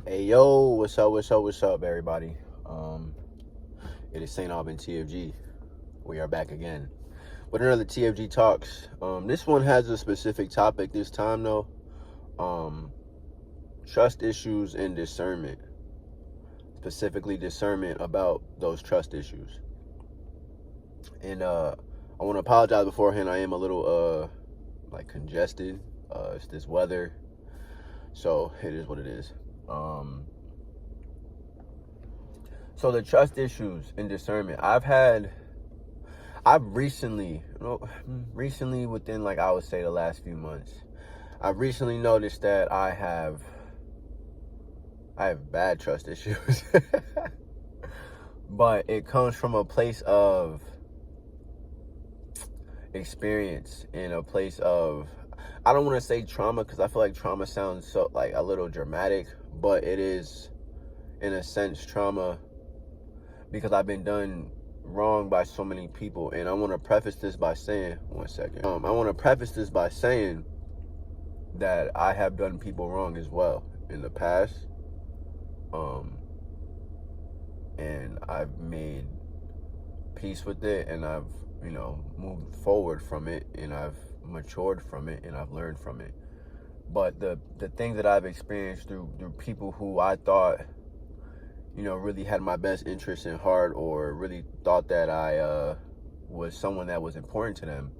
Hey yo, what's up, everybody? It is St. Aubin TFG. We are back again with another TFG Talks. This one has a specific topic this time though. Trust issues and discernment. Specifically discernment about those trust issues. And I want to apologize beforehand. I am a little congested. It's this weather. So it is what it is. So the trust issues and discernment, I've recently within I would say the last few months, I've recently noticed that I have bad trust issues. But it comes from a place of experience and a place of, I don't want to say trauma because I feel like trauma sounds so a little dramatic, but it is in a sense trauma because I've been done wrong by so many people. And I want to preface this by saying, that I have done people wrong as well in the past. And I've made peace with it, and I've, moved forward from it, and I've matured from it, and I've learned from it. But the things that I've experienced through people who I thought, really had my best interest in heart, or really thought that I was someone that was important to them.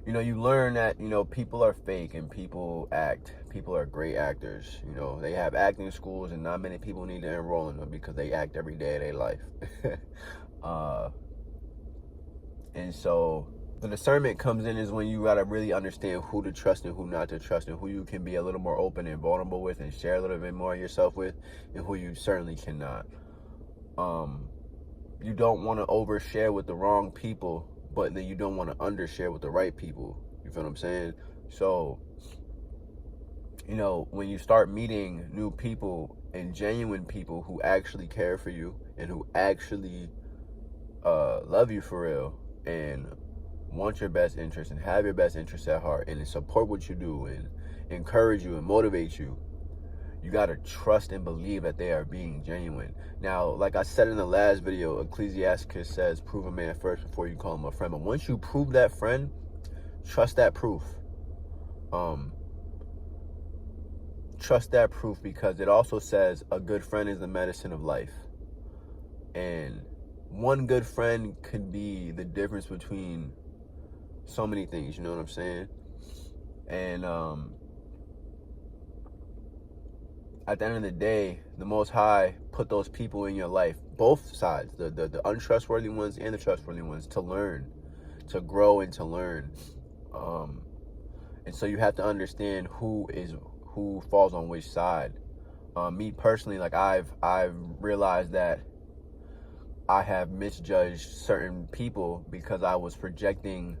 You learn that, people are fake and people act. People are great actors. They have acting schools and not many people need to enroll in them because they act every day of their life. And so the discernment comes in is when you got to really understand who to trust and who not to trust, and who you can be a little more open and vulnerable with and share a little bit more of yourself with, and who you certainly cannot. You don't want to overshare with the wrong people, but then you don't want to undershare with the right people. You feel what I'm saying? So, when you start meeting new people and genuine people who actually care for you and who actually love you for real and want your best interest and have your best interest at heart and support what you do and encourage you and motivate you, you got to trust and believe that they are being genuine. Now, like I said in the last video, ECCLESIASTICUS says, prove a man first before you call him a friend. But once you prove that friend, trust that proof. Trust that proof, because it also says a good friend is the medicine of life. And one good friend could be the difference between so many things, you know what I'm saying? And at the end of the day, the Most High put those people in your life, both sides, the untrustworthy ones and the trustworthy ones, to learn, to grow and to learn. And so you have to understand who falls on which side. Me personally, I've realized that I have misjudged certain people because I was projecting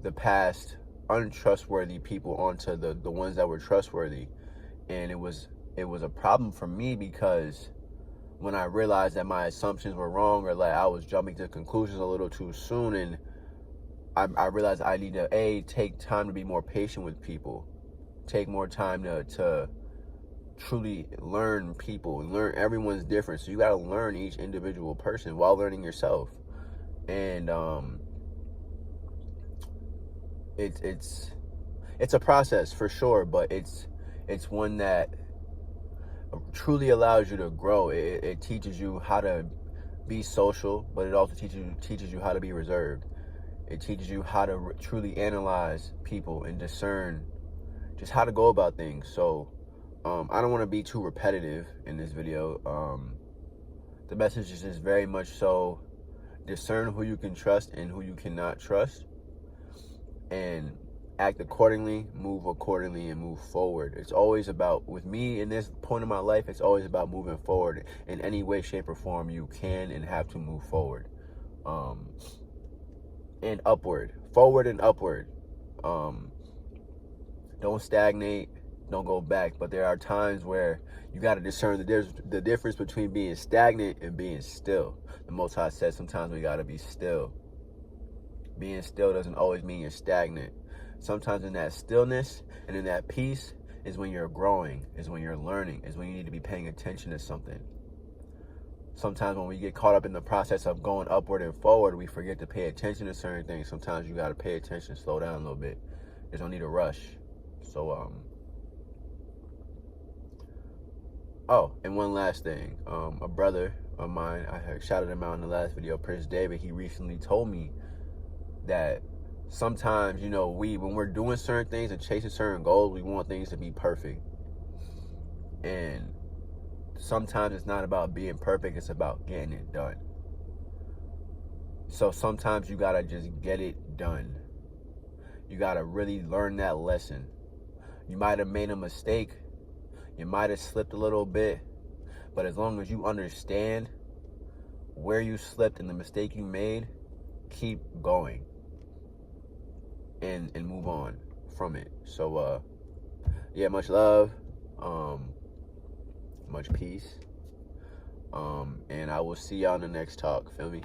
the past untrustworthy people onto the ones that were trustworthy. And it was a problem for me, because when I realized that my assumptions were wrong, or I was jumping to conclusions a little too soon, and I realized I need to take time to be more patient with people, take more time to truly learn people and learn everyone's different. So you got to learn each individual person while learning yourself. And it's a process for sure, but it's one that truly allows you to grow. It teaches you how to be social, but it also teaches you how to be reserved. It teaches you how to truly analyze people and discern just how to go about things. So I don't want to be too repetitive in this video. The message is just very much so, discern who you can trust and who you cannot trust, and act accordingly, move accordingly, and move forward. It's always about, with me in this point in my life, it's always about moving forward in any way, shape, or form you can and have to move forward. And upward, forward and upward. Don't stagnate, don't go back. But there are times where you got to discern the difference between being stagnant and being still. The Most High says sometimes we got to be still. Being still doesn't always mean you're stagnant. Sometimes in that stillness and in that peace is when you're growing, is when you're learning, is when you need to be paying attention to something. Sometimes when we get caught up in the process of going upward and forward, we forget to pay attention to certain things. Sometimes you got to pay attention, slow down a little bit. There's no need to rush. So, oh, and one last thing. A brother of mine, I had shouted him out in the last video, Prince David, he recently told me that sometimes, you know, when we're doing certain things and chasing certain goals, we want things to be perfect. And sometimes it's not about being perfect, it's about getting it done. So sometimes you gotta just get it done. You gotta really learn that lesson. You might have made a mistake, you might have slipped a little bit, but as long as you understand where you slipped and the mistake you made, keep going and move on from it. So yeah, much love, much peace, and I will see y'all in the next talk. Feel me?